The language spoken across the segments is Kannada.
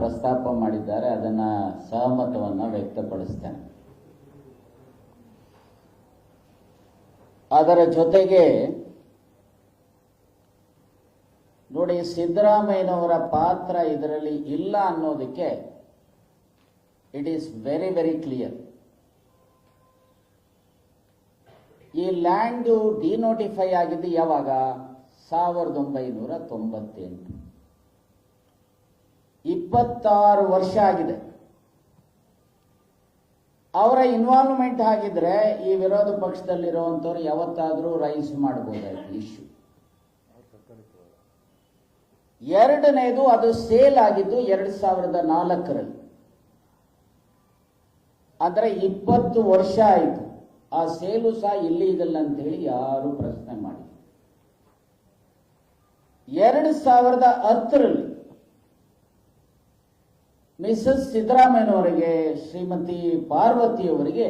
ಪ್ರಸ್ತಾಪ ಮಾಡಿದ್ದಾರೆ, ಅದನ್ನ ಸಹಮತವನ್ನು ವ್ಯಕ್ತಪಡಿಸ್ತೇನೆ. ಅದರ ಜೊತೆಗೆ ನೋಡಿ, ಸಿದ್ದರಾಮಯ್ಯನವರ ಪಾತ್ರ ಇದರಲ್ಲಿ ಇಲ್ಲ ಅನ್ನೋದಕ್ಕೆ it is very very clear. ಈ ಲ್ಯಾಂಡು ಡಿನೋಟಿಫೈ ಆಗಿದ್ದು ಯಾವಾಗ? 1998. 26 ವರ್ಷ ಆಗಿದೆ. ಅವರ ಇನ್ವಾಲ್ವ್ಮೆಂಟ್ ಆಗಿದ್ರೆ ಈ ವಿರೋಧ ಪಕ್ಷದಲ್ಲಿರುವಂಥವ್ರು ಯಾವತ್ತಾದರೂ ರೈಸ್ ಮಾಡಬಹುದಾಯ್ತು ಇಶ್ಯೂ. ಎರಡನೇದು, ಅದು ಸೇಲ್ ಆಗಿದ್ದು 2004ರಲ್ಲಿ. ಅಂದ್ರೆ 20 ವರ್ಷ ಆಯಿತು. ಆ ಸೇಲು ಸಹ ಇಲ್ಲೀಗಲ್ ಅಂತೇಳಿ ಯಾರು ಪ್ರಶ್ನೆ ಮಾಡಿ. 2010ರಲ್ಲಿ ಮಿಸಸ್ ಸಿದ್ದರಾಮಯ್ಯನವರಿಗೆ, ಶ್ರೀಮತಿ ಪಾರ್ವತಿಯವರಿಗೆ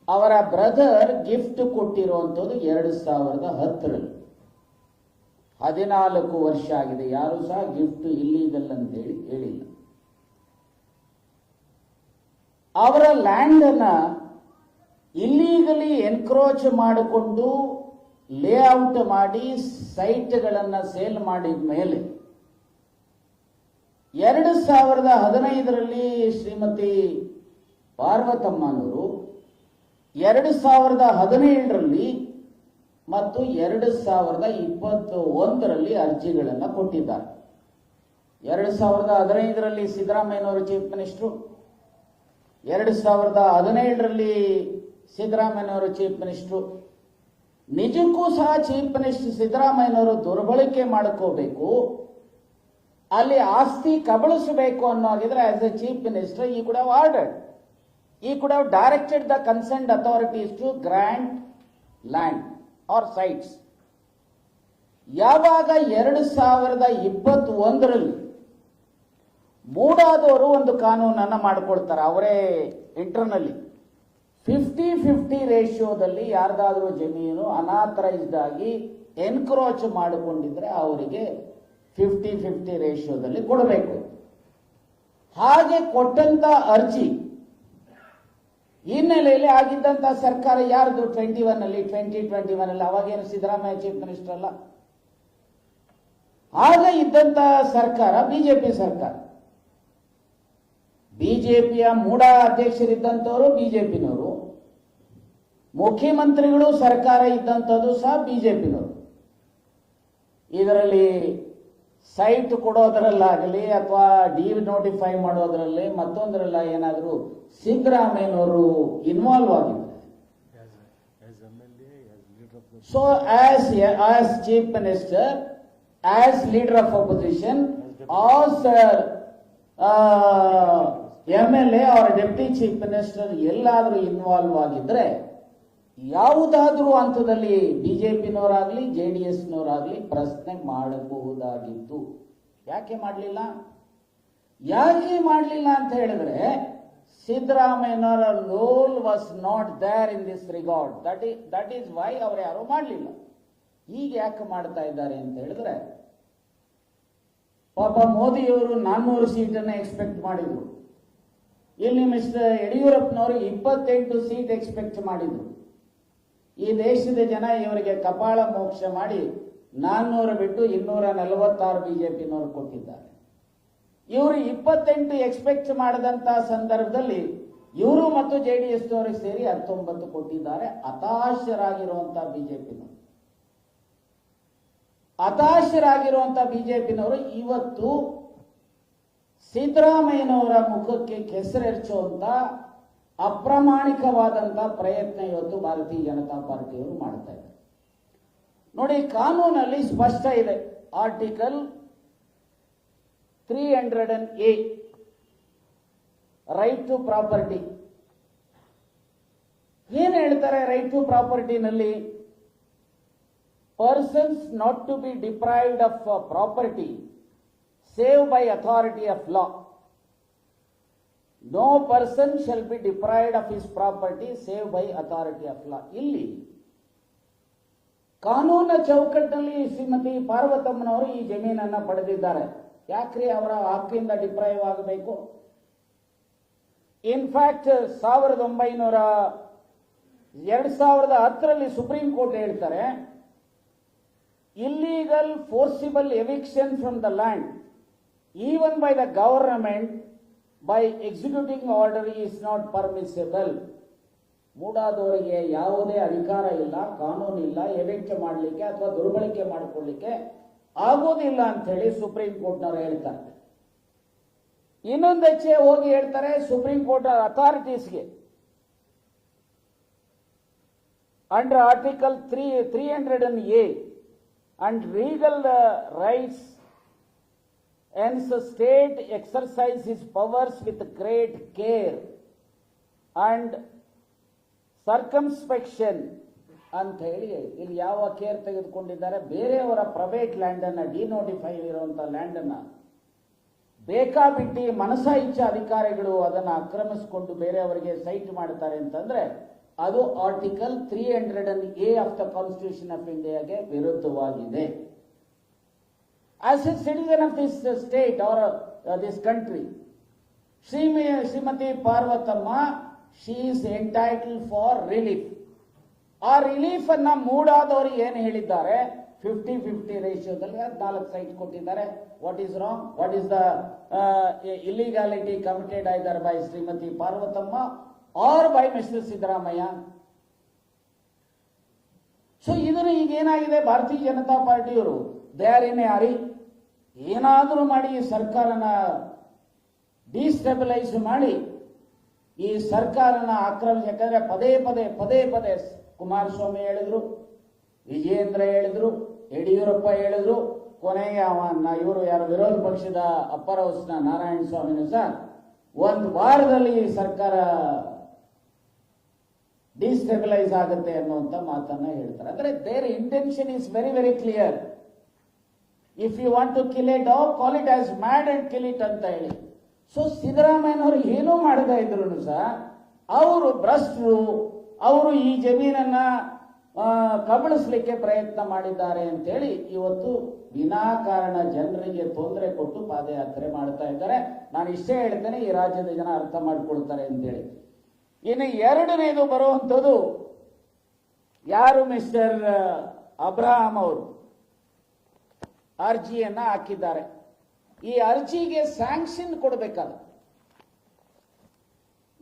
ಅವರ ಬ್ರದರ್ ಗಿಫ್ಟ್ ಕೊಟ್ಟಿರುವಂಥದ್ದು 2010ರಲ್ಲಿ. 14 ವರ್ಷ ಆಗಿದೆ. ಯಾರು ಸಹ ಗಿಫ್ಟ್ ಇಲ್ಲೀಗಲ್ ಅಂತೇಳಿ ಹೇಳಿಲ್ಲ. ಅವರ ಲ್ಯಾಂಡ್ ಅನ್ನ ಇಲ್ಲೀಗಲಿ ಎನ್ಕ್ರೋಚ್ ಮಾಡಿಕೊಂಡು ಲೇಔಟ್ ಮಾಡಿ ಸೈಟ್ಗಳನ್ನು ಸೇಲ್ ಮಾಡಿದ ಮೇಲೆ 2015ರಲ್ಲಿ ಶ್ರೀಮತಿ ಪಾರ್ವತಮ್ಮನವರು 2017ರಲ್ಲಿ ಮತ್ತು 2021ರಲ್ಲಿ ಅರ್ಜಿಗಳನ್ನು ಕೊಟ್ಟಿದ್ದಾರೆ. 2015ರಲ್ಲಿ ಸಿದ್ದರಾಮಯ್ಯನವರು ಚೀಫ್ ಮಿನಿಸ್ಟರು, 2017ರಲ್ಲಿ ಸಿದ್ದರಾಮಯ್ಯನವರು ಚೀಫ್ ಮಿನಿಸ್ಟರು. ನಿಜಕ್ಕೂ ಸಹ ಚೀಫ್ ಮಿನಿಸ್ಟರ್ ಸಿದ್ದರಾಮಯ್ಯನವರು ದುರ್ಬಳಕೆ ಮಾಡ್ಕೋಬೇಕು, ಅಲ್ಲಿ ಆಸ್ತಿ ಕಬಳಿಸಬೇಕು ಅನ್ನೋ ಹಾಗಿದ್ರೆ ಆಸ್ ಎ ಚೀಫ್ ಮಿನಿಸ್ಟರ್ ಈ ಕುಡ್ ಹ್ಯಾವ್ ಆರ್ಡರ್ಡ್, ಈ could have directed the concerned authorities to grant land or sites. ಯಾವಾಗ 2021ರಲ್ಲಿ ಮೂಡಾದವರು ಒಂದು ಕಾನೂನನ್ನು ಮಾಡಿಕೊಳ್ತಾರೆ, ಅವರೇ ಇಂಟರ್ನಲ್ಲಿ 50-50 ರೇಷಿಯೋದಲ್ಲಿ ಯಾರ್ದಾದ್ರೂ ಜಮೀನು ಅನಾಥರೈಸ್ಡ್ ಆಗಿ ಎನ್ಕ್ರೋಚ್ ಮಾಡಿಕೊಂಡಿದ್ರೆ ಅವರಿಗೆ 50-50 ರೇಷಿಯೋದಲ್ಲಿ ಕೊಡಬೇಕು. ಹಾಗೆ ಕೊಟ್ಟಂತ ಅರ್ಜಿ ಹಿನ್ನೆಲೆಯಲ್ಲಿ ಆಗಿದ್ದಂತ ಸರ್ಕಾರ ಯಾರ್ದು? 2021ರಲ್ಲಿ. ಅವಾಗೇನು ಸಿದ್ದರಾಮಯ್ಯ ಚೀಫ್ ಮಿನಿಸ್ಟರ್ ಅಲ್ಲ. ಆಗ ಇದ್ದಂತ ಸರ್ಕಾರ ಬಿಜೆಪಿ ಸರ್ಕಾರ. ಬಿಜೆಪಿಯ ಮೂಡ ಅಧ್ಯಕ್ಷರಿದ್ದಂಥವರು ಬಿಜೆಪಿನವರು, ಮುಖ್ಯಮಂತ್ರಿಗಳು ಸರ್ಕಾರ ಇದ್ದಂಥದ್ದು ಸಹ ಬಿಜೆಪಿನವರು. ಇದರಲ್ಲಿ ಸೈಟ್ ಕೊಡೋದರಲ್ಲಾಗಲಿ ಅಥವಾ ಡಿನೋಟಿಫೈ ಮಾಡೋದರಲ್ಲಿ ಮತ್ತೊಂದರಲ್ಲ ಏನಾದರೂ ಸಿದ್ದರಾಮಯ್ಯನವರು ಇನ್ವಾಲ್ವ್ ಆಗಿದ್ದಾರೆ. So as chief minister, as leader of opposition, as MLA ಅವರ ಡೆಪ್ಟಿ ಚೀಫ್ ಮಿನಿಸ್ಟರ್ ಎಲ್ಲಾದರೂ ಇನ್ವಾಲ್ವ್ ಆಗಿದ್ರೆ ಯಾವುದಾದ್ರೂ ಹಂತದಲ್ಲಿ ಬಿಜೆಪಿನವರಾಗ್ಲಿ JDSನವರಾಗ್ಲಿ ಪ್ರಶ್ನೆ ಮಾಡಬಹುದಾಗಿತ್ತು. ಯಾಕೆ ಮಾಡಲಿಲ್ಲ? ಅಂತ ಹೇಳಿದ್ರೆ ಸಿದ್ದರಾಮಯ್ಯನವರ role was not there in this regard. That is why ಅವರು ಯಾರು ಮಾಡಲಿಲ್ಲ. ಈಗ ಯಾಕೆ ಮಾಡ್ತಾ ಇದ್ದಾರೆ ಅಂತ ಹೇಳಿದ್ರೆ, ಪಾಪ ಮೋದಿಯವರು 400 ಸೀಟನ್ನು ಎಕ್ಸ್ಪೆಕ್ಟ್ ಮಾಡಿದ್ರು. ಇಲ್ಲಿ ಮಿಸ್ಟರ್ ಯಡಿಯೂರಪ್ಪನವರು 28 ಸೀಟ್ ಎಕ್ಸ್ಪೆಕ್ಟ್ ಮಾಡಿದ್ರು. ಈ ದೇಶದ ಜನ ಇವರಿಗೆ ಕಪಾಳ ಮೋಕ್ಷ ಮಾಡಿ 400 ಬಿಟ್ಟು 246 ಬಿಜೆಪಿನವರು ಕೊಟ್ಟಿದ್ದಾರೆ. ಇವರು 28 ಎಕ್ಸ್ಪೆಕ್ಟ್ ಮಾಡಿದಂತ ಸಂದರ್ಭದಲ್ಲಿ ಇವರು ಮತ್ತು JDSನವರು ಸೇರಿ 19 ಕೊಟ್ಟಿದ್ದಾರೆ. ಹತಾಶರಾಗಿರುವಂತಹ ಬಿಜೆಪಿನವರು ಇವತ್ತು ಸಿದ್ದರಾಮಯ್ಯನವರ ಮುಖಕ್ಕೆ ಕೆಸರೆರಚುವಂತ ಅಪ್ರಾಮಾಣಿಕವಾದಂತ ಪ್ರಯತ್ನ ಇವತ್ತು ಭಾರತೀಯ ಜನತಾ ಪಾರ್ಟಿಯವರು ಮಾಡ್ತಾ ಇದ್ದಾರೆ. ನೋಡಿ, ಕಾನೂನಲ್ಲಿ ಸ್ಪಷ್ಟ ಇದೆ. Article 300A, right to property. ಏನ್ ಹೇಳ್ತಾರೆ ರೈಟ್ ಟು ಪ್ರಾಪರ್ಟಿನಲ್ಲಿ? persons not to be deprived of property save by authority of law. No person shall be deprived of his property save by authority of law. ಇಲ್ಲಿ ಕಾನೂನ ಚೌಕಟ್ಟಿನಲ್ಲಿ ಶ್ರೀಮತಿ ಪಾರ್ವತಮ್ಮನವರು ಈ ಜಮೀನನ್ನ ಪಡೆದಿದ್ದಾರೆ. ಯಾಕ್ರಿ ಅವರ ಹಕ್ಕಿಂದ ಡಿಪ್ರೈವ್ ಆಗಬೇಕು? ಇನ್ಫ್ಯಾಕ್ಟ್ 2010ರಲ್ಲಿ ಸುಪ್ರೀಂ ಕೋರ್ಟ್ ಹೇಳ್ತಾರೆ, illegal forcible eviction from the land even by the government by executing order is not permissible. ಮೂಡಾದವರಿಗೆ ಯಾವುದೇ ಅಧಿಕಾರ ಇಲ್ಲ, ಕಾನೂನು ಇಲ್ಲ, ಎವಿಕ್ಟ್ ಮಾಡಲಿಕ್ಕೆ ಅಥವಾ ದುರ್ಬಳಕೆ ಮಾಡಿಕೊಳ್ಳಿಕ್ಕೆ ಆಗೋದಿಲ್ಲ ಅಂತ ಹೇಳಿ ಸುಪ್ರೀಂ ಕೋರ್ಟ್ನವರು ಹೇಳ್ತಾರೆ. ಇನ್ನೊಂದು ಹೆಚ್ಚೆ ಹೋಗಿ ಹೇಳ್ತಾರೆ ಸುಪ್ರೀಂ ಕೋರ್ಟ್ ಅಥಾರಿಟೀಸ್ಗೆ, under article 300A and legal rights, hence state exercise his powers with great care and circumspection ಅಂತ ಹೇಳಿ ಇಲ್ಲಿ ಯಾವ ಕೇರ್ ತೆಗೆದುಕೊಂಡಿದ್ದಾರೆ? ಬೇರೆಯವರ ಪ್ರೈವೇಟ್ ಲ್ಯಾಂಡ್ ಅನ್ನ, ಡಿನೋಟಿಫೈ ಇರುವಂತಹ ಲ್ಯಾಂಡ್ ಅನ್ನ ಬೇಕಾಬಿಟ್ಟಿ ಮನಸ ಇಚ್ಛೆ ಅಧಿಕಾರಿಗಳು ಅದನ್ನ ಆಕ್ರಮಿಸಿಕೊಂಡು ಬೇರೆಯವರಿಗೆ ಸೈಟ್ ಮಾಡ್ತಾರೆ ಅಂತಂದ್ರೆ ಅದು article 300A of the constitution of ಇಂಡಿಯಾಗೆ ವಿರುದ್ಧವಾಗಿದೆ. As a citizen of this state or this country, Shrimati Parvatamma, she is entitle for relief. ಆ ರಿಲೀಫ್ ಅನ್ನ ಮೂಡಾದವರು ಏನು ಹೇಳಿದ್ದಾರೆ, 50-50 ರೇಷಿಯೋದಲ್ಲಿ 4 ಸೈಟ್ ಕೊಟ್ಟಿದ್ದಾರೆ. What is wrong? What is the illegality committed either by Shrimati Parvatamma or by mister Siddaramaiah? So ಇದನ್ನು ಈಗ ಏನಾಗಿದೆ, ಭಾರತೀಯ ಜನತಾ ಪಾರ್ಟಿಯವರು they are in a hurry, ಏನಾದರೂ ಮಾಡಿ ಈ ಸರ್ಕಾರನ ಡಿಸ್ಟೆಬಿಲೈಸ್ ಮಾಡಿ ಈ ಸರ್ಕಾರನ ಆಕ್ರಮಿಸಿ. ಯಾಕಂದ್ರೆ ಪದೇ ಪದೇ ಕುಮಾರಸ್ವಾಮಿ ಹೇಳಿದ್ರು, ವಿಜಯೇಂದ್ರ ಹೇಳಿದ್ರು, ಯಡಿಯೂರಪ್ಪ ಹೇಳಿದ್ರು, ಕೊನೆಗೆ ಇವರು ಯಾರು ವಿರೋಧ ಪಕ್ಷದ ಅಪ್ಪರ್ ಹೌಸ್ನ ನಾರಾಯಣ ಸ್ವಾಮಿನೂ ಸಹ ಒಂದು ವಾರದಲ್ಲಿ ಈ ಸರ್ಕಾರ ಡಿಸ್ಟೆಬಿಲೈಸ್ ಆಗುತ್ತೆ ಅನ್ನುವಂತ ಮಾತನ್ನ ಹೇಳ್ತಾರೆ. ಅಂದ್ರೆ their intention is very very clear. If you want to kill a dog, call it as mad and kill it ಅಂತ ಹೇಳಿ. ಸೊ ಸಿದ್ದರಾಮಯ್ಯನವರು ಏನೂ ಮಾಡದೇ ಇದ್ರು ಸಹ ಅವರು ಭ್ರಷ್ಟರು, ಅವರು ಈ ಜಮೀನನ್ನ ಕಬಳಿಸಲಿಕ್ಕೆ ಪ್ರಯತ್ನ ಮಾಡಿದ್ದಾರೆ ಅಂತೇಳಿ ಇವತ್ತು ವಿನಾಕಾರಣ ಜನರಿಗೆ ತೊಂದರೆ ಕೊಟ್ಟು ಪಾದಯಾತ್ರೆ ಮಾಡ್ತಾ ಇದ್ದಾರೆ. ನಾನು ಇಷ್ಟೇ ಹೇಳ್ತೇನೆ, ಈ ರಾಜ್ಯದ ಜನ ಅರ್ಥ ಮಾಡ್ಕೊಳ್ತಾರೆ ಅಂತೇಳಿ. ಇನ್ನು ಎರಡನೇದು ಬರುವಂಥದ್ದು ಯಾರು ಮಿಸ್ಟರ್ ಅಬ್ರಹಾಂ ಅವರು ಅರ್ಜಿಯನ್ನ ಹಾಕಿದ್ದಾರೆ. ಈ ಅರ್ಜಿಗೆ ಸ್ಯಾಂಕ್ಷನ್ ಕೊಡಬೇಕಾದ,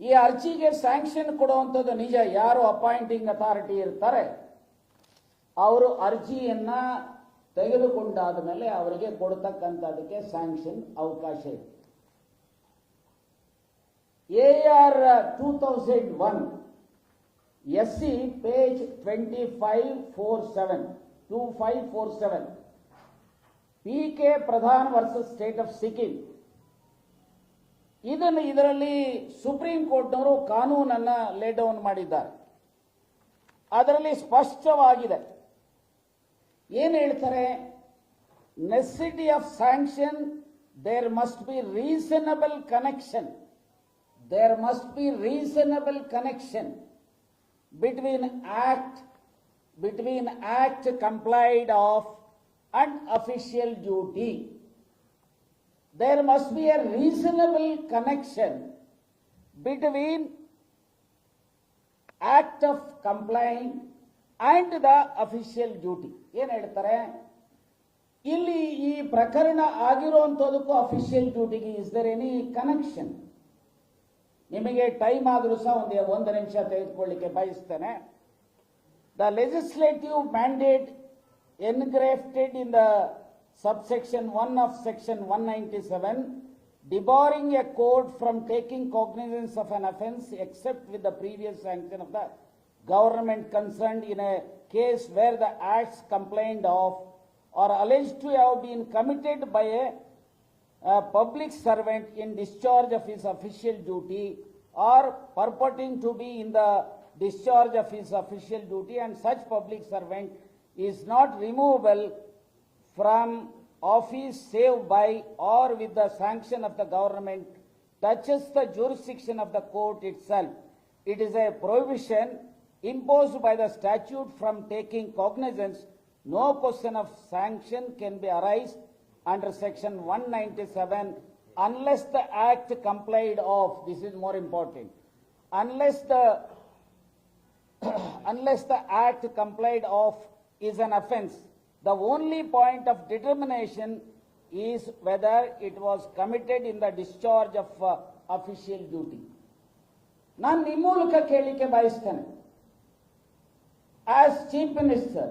ಈ ಅರ್ಜಿಗೆ ಸ್ಯಾಂಕ್ಷನ್ ಕೊಡುವಂಥದ್ದು ನಿಜ. ಯಾರು ಅಪಾಯಿಂಟಿಂಗ್ ಅಥಾರಿಟಿ ಇರ್ತಾರೆ ಅವರು ಅರ್ಜಿಯನ್ನ ತೆಗೆದುಕೊಂಡಾದ ಮೇಲೆ ಅವರಿಗೆ ಕೊಡ್ತಕ್ಕಂಥದಕ್ಕೆ ಸ್ಯಾಂಕ್ಷನ್ ಅವಕಾಶ ಇದೆ. AR 2001 SC page 2547 PK Pradhan versus state of Sikkim. ಇದರಲ್ಲಿ ಸುಪ್ರೀಂ ಕೋರ್ಟ್ನವರು ಕಾನೂನನ್ನ ಲೇ ಡೌನ್ ಮಾಡಿದ್ದಾರೆ. ಅದರಲ್ಲಿ ಸ್ಪಷ್ಟವಾಗಿದೆ, ಏನು ಹೇಳ್ತಾರೆ, necessity of sanction, there must be reasonable connection. There must be reasonable connection between act complied of and official duty. There must be a reasonable connection between act of complying and the official duty. ಏನು ಹೇಳ್ತಾರೆ ಇಲ್ಲಿ, ಈ ಪ್ರಕರಣ ಆಗಿರುವಂತದಕ್ಕೂ ಅಫಿಷಿಯಲ್ ಡ್ಯೂಟಿಗೆ ಇಸ್ ದೇರ್ ಎನಿ ಕನೆಕ್ಷನ್? ನಿಮಗೆ ಟೈಮ್ ಆದರೂ ಸಹ ಒಂದು ನಿಮಿಷ ತೆಗೆದುಕೊಳ್ಳಿಕ್ಕೆ ಬಯಸ್ತೇನೆ. The legislative mandate engrafted in the subsection 1 of section 197 debarring a court from taking cognizance of an offence except with the previous sanction of the government concerned in a case where the acts complained of are alleged to have been committed by a public servant in discharge of his official duty or purporting to be in the discharge of his official duty, and such public servant is not removable from office save by or with the sanction of the government touches the jurisdiction of the court itself. It is a prohibition imposed by the statute from taking cognizance. No question of sanction can be arise under section 197 unless the act complied of, this is more important, unless the unless the act complied of is an offence, the only point of determination is whether it was committed in the discharge of official duty. ನಾನು ನಿಮ್ಮ ಮೂಲಕ ಕೇಳಲಿಕ್ಕೆ ಬಯಸ್ತೇನೆ, as chief minister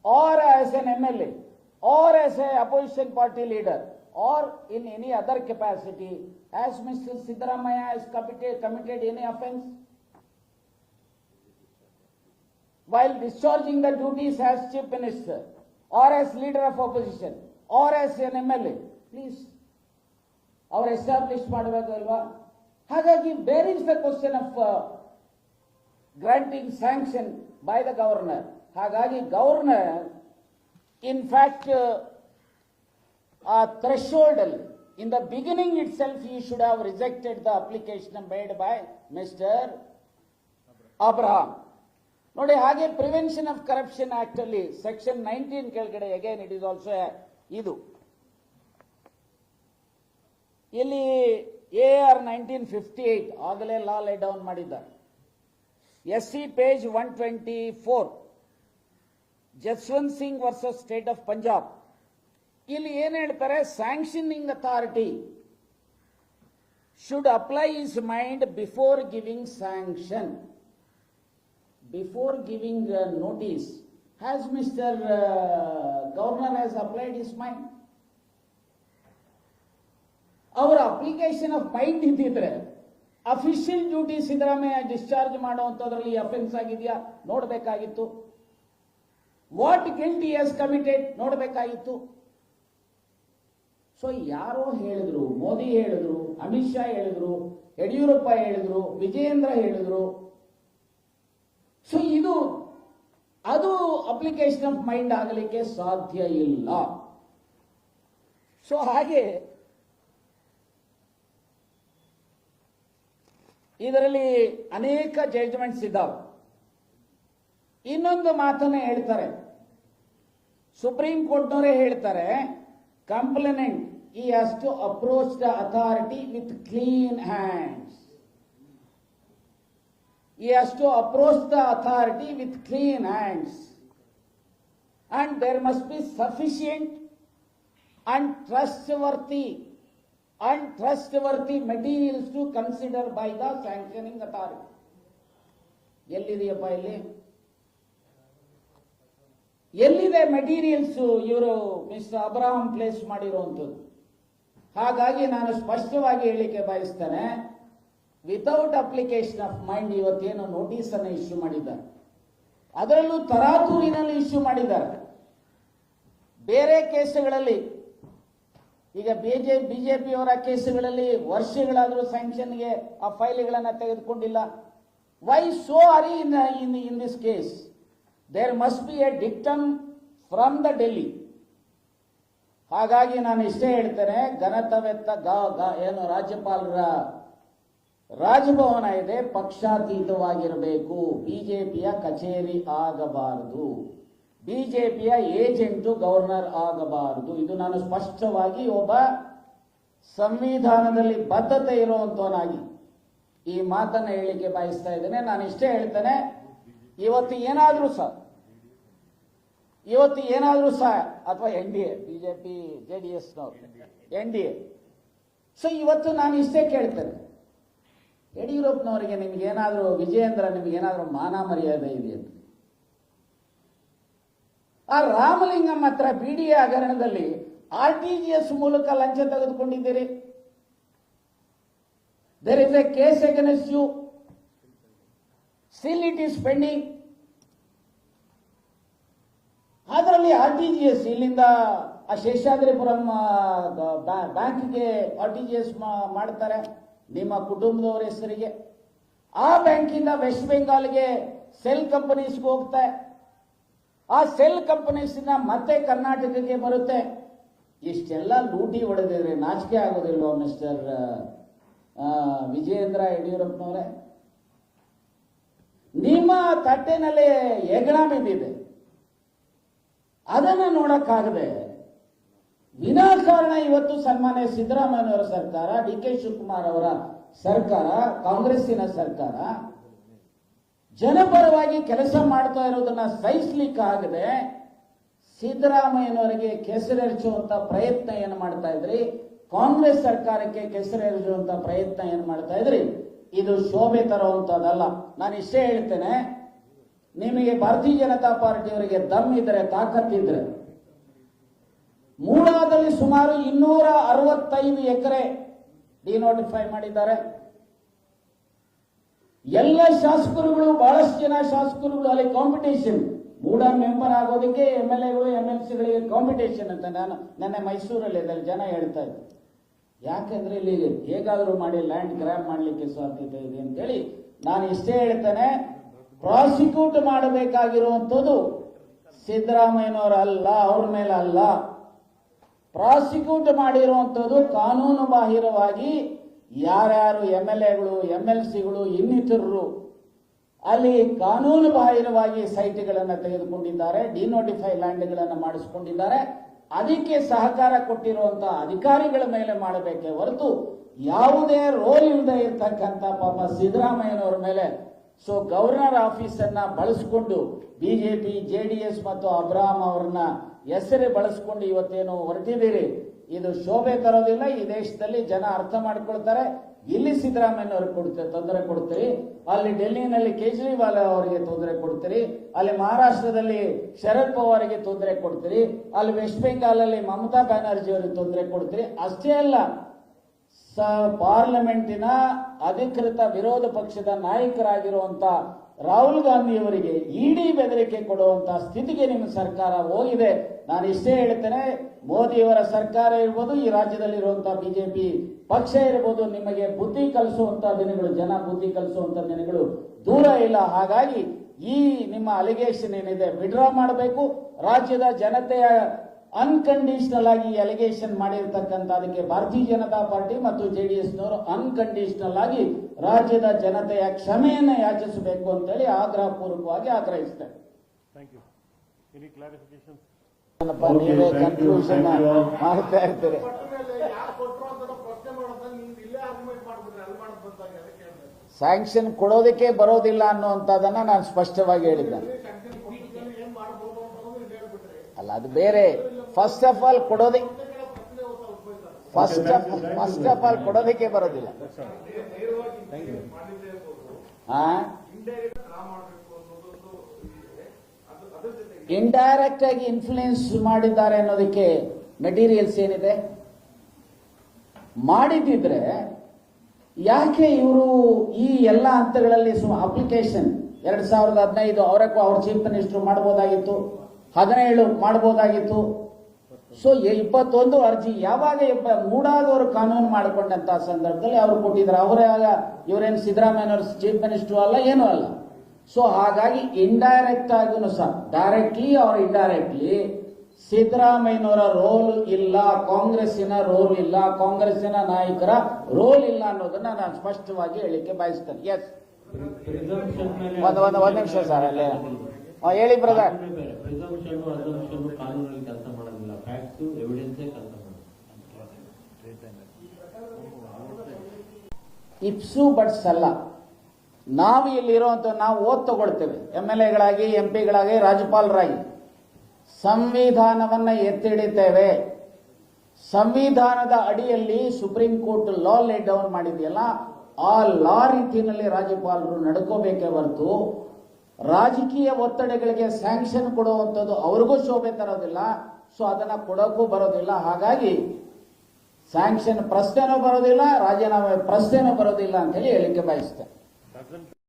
or as an MLA or as a opposition party leader or in any other capacity, as Mr. Siddaramaiah has committed any offence while discharging the duties as chief minister or as leader of opposition or as an MLA, please ಅವರು ಎಸ್ಟಾಬ್ಲಿಷ್ ಮಾಡಬೇಕು ಅಲ್ವಾ? ಹಾಗಾಗಿ where is the question of granting sanction by the governor. ಹಾಗಾಗಿ ಗವರ್ನರ್ ಇನ್ ಫ್ಯಾಕ್ಟ್ ಆ ಥ್ರೆಶೋಲ್ಡ್ ಅಲ್ಲಿ in the beginning itself you should have rejected the application made by mister Abraham. ನೋಡಿ, ಹಾಗೆ ಪ್ರಿವೆನ್ಷನ್ ಆಫ್ ಕರಪ್ಷನ್ ಆಕ್ಟ್ ಅಲ್ಲಿ ಸೆಕ್ಷನ್ 19 ಕೆಳಗಡೆ ಅಗೇನ್ ಇಟ್ ಇಸ್ ಆಲ್ಸೋ ಇದು ಇಲ್ಲಿ AR 1958 ಆಗಲೇ ಲಾ ಲೇ ಡೌನ್ ಮಾಡಿದ್ದಾರೆ. SC page 124 Jaswant Singh versus state of Punjab. ಇಲ್ಲಿ ಏನ್ ಹೇಳ್ತಾರೆ, sanctioning authority should apply his mind before giving sanction, before giving notice. Has mister governor has applied his mind? ಅವರ ಅಪ್ಲಿಕೇಶನ್ ಆಫ್ ಮೈಂಡ್ ಇದ್ದಿದ್ರೆ ಅಫಿಷಿಯಲ್ ಡ್ಯೂಟಿ ಸಿದ್ದರಾಮಯ್ಯ ಡಿಸ್ಚಾರ್ಜ್ ಮಾಡುವಂತದ್ರಲ್ಲಿ ಅಫೆನ್ಸ್ ಆಗಿದೆಯಾ ನೋಡಬೇಕಾಗಿತ್ತು. What guilt he has committed ನೋಡಬೇಕಾಗಿತ್ತು. ಸೊ ಯಾರೋ ಹೇಳಿದ್ರು, ಮೋದಿ ಹೇಳಿದ್ರು, ಅಮಿತ್ ಶಾ ಹೇಳಿದ್ರು, ಯಡಿಯೂರಪ್ಪ ಹೇಳಿದ್ರು, ವಿಜಯೇಂದ್ರ ಹೇಳಿದ್ರು. ಸೊ ಅದು ಅಪ್ಲಿಕೇಶನ್ ಆಫ್ ಮೈಂಡ್ ಆಗಲಿಕ್ಕೆ ಸಾಧ್ಯ ಇಲ್ಲ. ಸೊ ಹಾಗೆ ಇದರಲ್ಲಿ ಅನೇಕ ಜಡ್ಜ್ಮೆಂಟ್ಸ್ ಇದ್ದಾವೆ. ಇನ್ನೊಂದು ಮಾತನ್ನ ಹೇಳ್ತಾರೆ, ಸುಪ್ರೀಂ ಕೋರ್ಟ್ನವರೇ ಹೇಳ್ತಾರೆ, complainant he has to approach the authority with clean hands. He has to approach the authority with clean hands, and there must be sufficient and trustworthy materials to consider by the sanctioning authority. ಎಲ್ಲಿದೆಯಪ್ಪ ಇಲ್ಲಿ? ಎಲ್ಲಿದೆ ಮೆಟೀರಿಯಲ್ಸ್ ಇವರು ಮಿಸ್ಟರ್ ಅಬ್ರಹಾಂ ಪ್ಲೇಸ್ ಮಾಡಿರುವಂಥದ್ದು? ಹಾಗಾಗಿ ನಾನು ಸ್ಪಷ್ಟವಾಗಿ ಹೇಳಿಕೆ ಬಯಸ್ತೇನೆ, ವಿತೌಟ್ ಅಪ್ಲಿಕೇಶನ್ ಆಫ್ ಮೈಂಡ್ ಇವತ್ತೇನು ನೋಟಿಸ್ ಅನ್ನು ಇಶ್ಯೂ ಮಾಡಿದ್ದಾರೆ, ಅದರಲ್ಲೂ ತರಾತುರಿನಲ್ಲಿ ಇಶ್ಯೂ ಮಾಡಿದ್ದಾರೆ. ಬೇರೆ ಕೇಸುಗಳಲ್ಲಿ, ಈಗ ಬಿಜೆಪಿಯವರ ಕೇಸುಗಳಲ್ಲಿ ವರ್ಷಗಳಾದರೂ ಸ್ಯಾಂಕ್ಷನ್ಗೆ ಆ ಫೈಲ್ಗಳನ್ನು ತೆಗೆದುಕೊಂಡಿಲ್ಲ. Why so hurry in this case? There must be a dictum from the Delhi. ಹಾಗಾಗಿ ನಾನು ಇಷ್ಟೇ ಹೇಳ್ತೇನೆ, ಘನತವೆತ್ತ ಏನು ರಾಜ್ಯಪಾಲರ ರಾಜಭವನ ಇದೆ, ಪಕ್ಷಾತೀತವಾಗಿರಬೇಕು. ಬಿಜೆಪಿಯ ಕಚೇರಿ ಆಗಬಾರದು, ಬಿಜೆಪಿಯ ಏಜೆಂಟು ಗವರ್ನರ್ ಆಗಬಾರದು. ಇದು ನಾನು ಸ್ಪಷ್ಟವಾಗಿ ಒಬ್ಬ ಸಂವಿಧಾನದಲ್ಲಿ ಬದ್ಧತೆ ಇರುವಂತವನಾಗಿ ಈ ಮಾತನ್ನು ಹೇಳಿಕೆ ಬಯಸ್ತಾ ಇದ್ದೇನೆ. ನಾನು ಇಷ್ಟೇ ಹೇಳ್ತೇನೆ, ಇವತ್ತು ಏನಾದರೂ ಸಹ ಅಥವಾ NDA, BJP JDS NDA. So ಇವತ್ತು ನಾನು ಇಷ್ಟೇ ಕೇಳ್ತೇನೆ, ಯಡಿಯೂರಪ್ಪನವರಿಗೆ ನಿಮ್ಗೇನಾದರೂ, ವಿಜಯೇಂದ್ರ ನಿಮ್ಗೇನಾದರೂ ಮಾನ ಮರ್ಯಾದೆ ಇದೆಯಂತ? ಆ ರಾಮಲಿಂಗಂ ಹತ್ರ BDA ಹಗರಣದಲ್ಲಿ RTGS ಮೂಲಕ ಲಂಚ ತೆಗೆದುಕೊಂಡಿದ್ದೀರಿ. There is a case against you, still it is pending. ಅದರಲ್ಲಿ RTGS ಇಲ್ಲಿಂದ ಆ ಶೇಷಾದ್ರಿಪುರಂ ಬ್ಯಾಂಕ್ಗೆ RTGS ಮಾಡ್ತಾರೆ ನಿಮ್ಮ ಕುಟುಂಬದವರ ಹೆಸರಿಗೆ. ಆ ಬ್ಯಾಂಕಿಂದ ವೆಸ್ಟ್ ಬೆಂಗಾಲ್ಗೆ ಸೆಲ್ ಕಂಪನೀಸ್ಗೆ ಹೋಗ್ತಾ, ಆ ಸೆಲ್ ಕಂಪನೀಸ್ ಮತ್ತೆ ಕರ್ನಾಟಕಕ್ಕೆ ಬರುತ್ತೆ. ಇಷ್ಟೆಲ್ಲ ಲೂಟಿ ಹೊಡೆದಿದ್ರೆ ನಾಚಿಕೆ ಆಗೋದಿಲ್ವಾ ಮಿಸ್ಟರ್ ವಿಜಯೇಂದ್ರ ಯಡಿಯೂರಪ್ಪನವರೇ? ನಿಮ್ಮ ತಟ್ಟೆನಲ್ಲಿ ಹೆಗಣ ಬಿದ್ದಿದೆ, ಅದನ್ನು ನೋಡಕ್ಕಾಗದೆ ವಿನಾಕಾರಣ ಇವತ್ತು ಸನ್ಮಾನ್ಯ ಸಿದ್ದರಾಮಯ್ಯನವರ ಸರ್ಕಾರ, ಡಿ ಕೆ ಶಿವಕುಮಾರ್ ಅವರ ಸರ್ಕಾರ, ಕಾಂಗ್ರೆಸ್ಸಿನ ಸರ್ಕಾರ ಜನಪರವಾಗಿ ಕೆಲಸ ಮಾಡ್ತಾ ಇರೋದನ್ನ ಸಹಿಸ್ಲಿಕ್ಕಾಗದೆ ಸಿದ್ದರಾಮಯ್ಯನವರಿಗೆ ಕೆಸರೆರಚುವಂತ ಪ್ರಯತ್ನ ಏನು ಮಾಡ್ತಾ ಇದ್ರಿ, ಕಾಂಗ್ರೆಸ್ ಸರ್ಕಾರಕ್ಕೆ ಕೆಸರೆರಚುವಂತ ಪ್ರಯತ್ನ ಏನು ಮಾಡ್ತಾ ಇದ್ರಿ, ಇದು ಶೋಭೆ ತರುವಂತದ್ದಲ್ಲ. ನಾನು ಇಷ್ಟೇ ಹೇಳ್ತೇನೆ, ನಿಮಗೆ ಭಾರತೀಯ ಜನತಾ ಪಾರ್ಟಿಯವರಿಗೆ ದಮ್ ಇದ್ರೆ, ತಾಕತ್ತಿದ್ರೆ, ಮೂಡಾದಲ್ಲಿ ಸುಮಾರು 265 ಎಕರೆ ಡಿನೋಟಿಫೈ ಮಾಡಿದ್ದಾರೆ. ಎಲ್ಲ ಶಾಸಕರುಗಳು, ಬಹಳಷ್ಟು ಜನ ಶಾಸಕರುಗಳು ಅಲ್ಲಿ ಕಾಂಪಿಟೇಷನ್, ಮೂಡ ಮೆಂಬರ್ ಆಗೋದಕ್ಕೆ MLAಗಳು MLCಗಳಿಗೆ ಕಾಂಪಿಟೇಷನ್ ಅಂತ ನಾನು ನೆನ್ನೆ ಮೈಸೂರಲ್ಲಿ ಇದರಲ್ಲಿ ಜನ ಹೇಳ್ತಾ ಇದ್ದೆ. ಯಾಕಂದ್ರೆ ಇಲ್ಲಿ ಹೇಗಾದರೂ ಮಾಡಿ ಲ್ಯಾಂಡ್ ಗ್ರ್ಯಾಬ್ ಮಾಡಲಿಕ್ಕೆ ಸಾಧ್ಯತೆ ಇದೆ ಅಂತೇಳಿ ನಾನು ಇಷ್ಟೇ ಹೇಳ್ತೇನೆ. ಪ್ರಾಸಿಕ್ಯೂಟ್ ಮಾಡಬೇಕಾಗಿರುವಂಥದ್ದು ಸಿದ್ದರಾಮಯ್ಯನವರ ಅಲ್ಲ, ಅವ್ರ ಮೇಲೆ ಅಲ್ಲ. ಪ್ರಾಸಿಕ್ಯೂಟ್ ಮಾಡಿರುವಂಥದ್ದು ಕಾನೂನು ಬಾಹಿರವಾಗಿ ಯಾರ್ಯಾರು MLAಗಳು MLCಗಳು ಇನ್ನಿತರರು ಅಲ್ಲಿ ಕಾನೂನು ಬಾಹಿರವಾಗಿ ಸೈಟ್ಗಳನ್ನು ತೆಗೆದುಕೊಂಡಿದ್ದಾರೆ, ಡಿನೋಟಿಫೈ ಲ್ಯಾಂಡ್ಗಳನ್ನು ಮಾಡಿಸಿಕೊಂಡಿದ್ದಾರೆ. ಅದಕ್ಕೆ ಸಹಕಾರ ಕೊಟ್ಟಿರುವಂತಹ ಅಧಿಕಾರಿಗಳ ಮೇಲೆ ಮಾಡಬೇಕೇ ಹೊರತು ಯಾವುದೇ ರೋಲ್ ಇಲ್ಲದೆ ಇರ್ತಕ್ಕಂಥ ಪಾಪ ಸಿದ್ದರಾಮಯ್ಯನವರ ಮೇಲೆ ಗವರ್ನರ್ ಆಫೀಸನ್ನ ಬಳಸಿಕೊಂಡು ಬಿಜೆಪಿ, JDS ಮತ್ತು ಅಬ್ರಾಹಂ ಅವರನ್ನ ಹೆಸರೇ ಬಳಸಿಕೊಂಡು ಇವತ್ತೇನು ಹೊರಟಿದ್ದೀರಿ, ಇದು ಶೋಭೆ ತರೋದಿಲ್ಲ. ಈ ದೇಶದಲ್ಲಿ ಜನ ಅರ್ಥ ಮಾಡ್ಕೊಳ್ತಾರೆ. ಇಲ್ಲಿ ಸಿದ್ದರಾಮಯ್ಯನವ್ರಿಗೆ ತೊಂದರೆ ಕೊಡ್ತೀರಿ, ಅಲ್ಲಿ ಡೆಲ್ಲಿನಲ್ಲಿ ಕೇಜ್ರಿವಾಲ್ ಅವರಿಗೆ ತೊಂದರೆ ಕೊಡ್ತೀರಿ, ಅಲ್ಲಿ ಮಹಾರಾಷ್ಟ್ರದಲ್ಲಿ ಶರದ್ ಪವಾರ್ಗೆ ತೊಂದರೆ ಕೊಡ್ತೀರಿ, ಅಲ್ಲಿ ವೆಸ್ಟ್ ಬೆಂಗಾಲ್ ಅಲ್ಲಿ ಮಮತಾ ಬ್ಯಾನರ್ಜಿ ಅವರಿಗೆ ತೊಂದರೆ ಕೊಡ್ತೀರಿ. ಅಷ್ಟೇ ಅಲ್ಲ, ಪಾರ್ಲಿಮೆಂಟಿನ ಅಧಿಕೃತ ವಿರೋಧ ಪಕ್ಷದ ನಾಯಕರಾಗಿರುವಂತ ರಾಹುಲ್ ಗಾಂಧಿಯವರಿಗೆ ಇಡಿ ಬೆದರಿಕೆ ಕೊಡುವಂತಹ ಸ್ಥಿತಿಗೆ ನಿಮ್ಮ ಸರ್ಕಾರ ಹೋಗಿದೆ. ನಾನು ಇಷ್ಟೇ ಹೇಳ್ತೇನೆ, ಮೋದಿಯವರ ಸರ್ಕಾರ ಇರ್ಬೋದು, ಈ ರಾಜ್ಯದಲ್ಲಿರುವಂತಹ ಬಿಜೆಪಿ ಪಕ್ಷ ಇರ್ಬೋದು, ನಿಮಗೆ ಬುದ್ಧಿ ಕಲಿಸುವಂತಹ ದಿನಗಳು, ಜನ ಬುದ್ಧಿ ಕಲಿಸುವಂತಹ ದಿನಗಳು ದೂರ ಇಲ್ಲ. ಹಾಗಾಗಿ ಈ ನಿಮ್ಮ ಅಲಿಗೇಷನ್ ಏನಿದೆ ವಿಡ್ರಾ ಮಾಡಬೇಕು. ರಾಜ್ಯದ ಜನತೆಯ ಅನ್ಕಂಡೀಷನಲ್ ಆಗಿ ಅಲಿಗೇಷನ್ ಮಾಡಿರ್ತಕ್ಕಂಥ ಅದಕ್ಕೆ ಭಾರತೀಯ ಜನತಾ ಪಾರ್ಟಿ ಮತ್ತು JDSನವರು ಅನ್ಕಂಡೀಷನಲ್ ಆಗಿ ರಾಜ್ಯದ ಜನತೆಯ ಕ್ಷಮೆಯನ್ನು ಯಾಚಿಸಬೇಕು ಅಂತೇಳಿ ಆಗ್ರಹಪೂರ್ವಕವಾಗಿ ಆಗ್ರಹಿಸ್ತೇನೆ. ನೀವೇ ಕನ್ಕ್ಲೂಷನ್ ಮಾಡ್ತಾ ಇರ್ತೀರಿ. ಸ್ಯಾಂಕ್ಷನ್ ಕೊಡೋದಕ್ಕೆ ಬರೋದಿಲ್ಲ ಅನ್ನುವಂಥದ್ದನ್ನ ನಾನು ಸ್ಪಷ್ಟವಾಗಿ ಹೇಳಿದ್ದೇನೆ. ಅಲ್ಲ, ಅದು ಬೇರೆ. ಫಸ್ಟ್ ಆಫ್ ಆಲ್ ಕೊಡೋದಕ್ಕೆ ಬರೋದಿಲ್ಲ. ಇಂಡೈರೆಕ್ಟ್ ಆಗಿ ಇನ್ಫ್ಲೂಯೆನ್ಸ್ ಮಾಡಿದ್ದಾರೆ ಅನ್ನೋದಕ್ಕೆ ಮೆಟೀರಿಯಲ್ಸ್ ಏನಿದೆ? ಮಾಡಿದ್ದಿದ್ರೆ ಯಾಕೆ ಇವರು ಈ ಎಲ್ಲ ಹಂತಗಳಲ್ಲಿ ಅಪ್ಲಿಕೇಶನ್ 2015 ಅವರಕ್ಕೂ ಅವ್ರ ಚೀಫ್ ಮಿನಿಸ್ಟರ್ ಮಾಡಬಹುದಾಗಿತ್ತು, 17 ಮಾಡಬಹುದಾಗಿತ್ತು. 21 ಅರ್ಜಿ ಯಾವಾಗ ಮೂಡಾದವರು ಕಾನೂನು ಮಾಡಿಕೊಂಡಂತಹ ಸಂದರ್ಭದಲ್ಲಿ ಅವರು ಕೊಟ್ಟಿದ್ದಾರೆ. ಅವರಾಗ ಇವರೇನು ಸಿದ್ದರಾಮಯ್ಯನವರು ಚೀಫ್ ಮಿನಿಸ್ಟರ್ ಅಲ್ಲ, ಏನೂ ಅಲ್ಲ. ಹಾಗಾಗಿ ಇಂಡೈರೆಕ್ಟ್ ಆಗಿನೂ ಸಹ, ಡೈರೆಕ್ಟ್ಲಿ ಆರ್ ಇಂಡೈರೆಕ್ಟ್ಲಿ ಸಿದ್ದರಾಮಯ್ಯನವರ ರೋಲ್ ಇಲ್ಲ, ಕಾಂಗ್ರೆಸ್ಸಿನ ರೋಲ್ ಇಲ್ಲ, ಕಾಂಗ್ರೆಸ್ಸಿನ ನಾಯಕರ ರೋಲ್ ಇಲ್ಲ ಅನ್ನೋದನ್ನ ನಾನು ಸ್ಪಷ್ಟವಾಗಿ ಹೇಳಿಕೆ ಬಯಸ್ತೇನೆ. ಎಸ್, ಒಂದು ನಿಮಿಷ ಸರ್, ಅಲ್ಲೇ ಹೇಳಿ ಬ್ರದರ್. ಕಾನೂನಲ್ಲಿ ಕೆಲಸ ಮಾಡೋದಿಲ್ಲ, ಫ್ಯಾಕ್ಟ್ಸ್ ಎವಿಡೆನ್ಸ್ ಕೆಲಸ ಇಪ್ಸು ಬಟ್ಸ್ ಅಲ್ಲ. ನಾವು ಇಲ್ಲಿರುವಂತ ನಾವು ಓದ್ ತಗೊಳ್ತೇವೆ, MLAಗಳಾಗಿ, MP ಗಳಾಗಿ, ರಾಜ್ಯಪಾಲರಾಗಿ ಸಂವಿಧಾನವನ್ನ ಎತ್ತಿಡಿತೇವೆ. ಸಂವಿಧಾನದ ಅಡಿಯಲ್ಲಿ ಸುಪ್ರೀಂ ಕೋರ್ಟ್ ಲಾ ಲೇ ಡೌನ್ ಮಾಡಿದೆಯಲ್ಲ, ಆ ಲಾ ರೀತಿಯಲ್ಲಿ ರಾಜ್ಯಪಾಲರು ನಡ್ಕೋಬೇಕೇ ಹೊರತು ರಾಜಕೀಯ ಒತ್ತಡಗಳಿಗೆ ಸ್ಯಾಂಕ್ಷನ್ ಕೊಡುವಂಥದ್ದು ಅವ್ರಿಗೂ ಶೋಭೆ ತರೋದಿಲ್ಲ. ಅದನ್ನ ಕೊಡೋಕ್ಕೂ ಬರೋದಿಲ್ಲ. ಹಾಗಾಗಿ ಸ್ಯಾಂಕ್ಷನ್ ಪ್ರಶ್ನೆನೂ ಬರೋದಿಲ್ಲ, ರಾಜೀನಾಮೆ ಪ್ರಶ್ನೆನೂ ಬರೋದಿಲ್ಲ ಅಂತ ಹೇಳಿ ಹೇಳಿಕೆ ಬಯಸ್ತೇನೆ.